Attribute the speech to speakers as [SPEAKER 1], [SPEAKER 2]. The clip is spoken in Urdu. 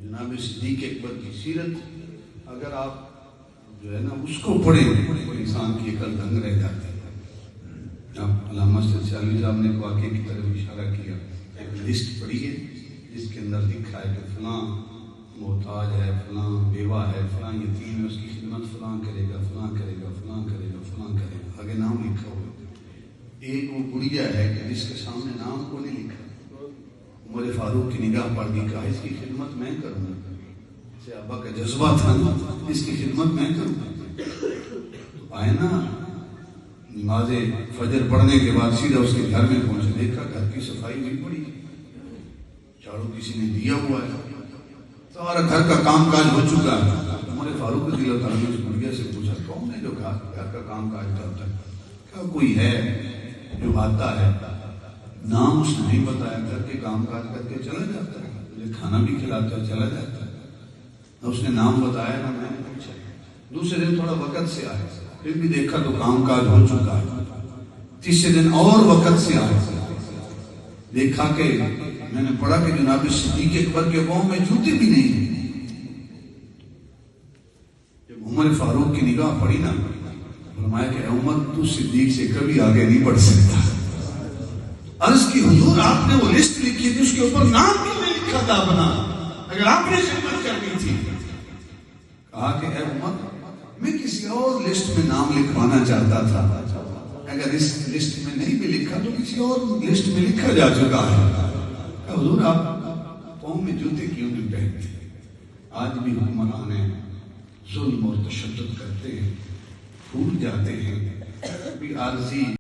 [SPEAKER 1] جناب صدیق اکبر کی سیرت اگر آپ جو ہے نا اس کو پڑھیں تو انسان کی عقل دنگ رہ جاتی ہے۔ اب علامہ سیدی صاحب نے واقعے کی طرف اشارہ کیا، ایک لسٹ پڑھی ہے جس کے اندر لکھا ہے کہ فلاں محتاج ہے، فلاں بیوہ ہے، فلاں یتیم ہے، اس کی خدمت فلاں کرے گا، فلاں کرے گا، فلاں کرے گا، فلاں کرے گا، آگے نام لکھا ہوا۔ ایک وہ گڑیا ہے کہ جس کے سامنے نام کو نہیں لکھا، عمر فاروق کی نگاہ پڑ گئی، کہا اس کی خدمت میں کروں گا، صحابہ کا جذبہ تھا نا، اس کی خدمت میں کروں گا۔ آئے نا نماز فجر پڑھنے کے بعد سیدھا اس کے گھر میں پہنچے، دیکھا گھر کی صفائی نہیں پڑی، جھاڑو کسی نے دیا ہوا ہے، سارا گھر کا کام کاج ہو چکا ہے۔ عمر فاروق رضی اللہ تعالیٰ نے اس گڑیا سے پوچھا، کون ہے جو گھر کا کام کاج کرتا ہے؟ کیا کوئی ہے جو آتا ہے، نام اس نے نہیں بتایا، گھر کے کام کاج کر کے چلا جاتا ہے، مجھے کھانا بھی کھلاتا ہے، چلا جاتا ہے، اس نے نام بتایا نا، میں نے پوچھا۔ دوسرے دن تھوڑا وقت سے آئے، پھر بھی دیکھا تو کام کاج ہو چکا ہے۔ تیسرے دن اور وقت سے آئے، دیکھا کہ میں نے پڑھا کہ جناب صدیق اکبر کے قوم میں جوتے بھی نہیں ہیں۔ جب عمر فاروق کی نگاہ پڑی نا، فرمایا کہ عمر تو صدیق سے کبھی آگے نہیں بڑھ سکتا۔ عرض کی حضور آپ نے وہ لسٹ لکھی تھی، اس کے اوپر نام کیوں نہیں لکھا تھا اپنا؟ اگر آپ نے خدمت کرنی تھی۔ کہا کہ اے عمر، میں کسی اور لسٹ میں نام لکھوانا چاہتا تھا، اگر اس لسٹ میں نہیں بھی لکھا تو کسی اور لسٹ میں لکھا جا چکا ہے۔ کہ حضور آپ قوم میں جوتے کیوں نہیں پہنتے؟ آج بھی حکمران ظلم اور تشدد کرتے ہیں، پھول جاتے ہیں، بھی عارضی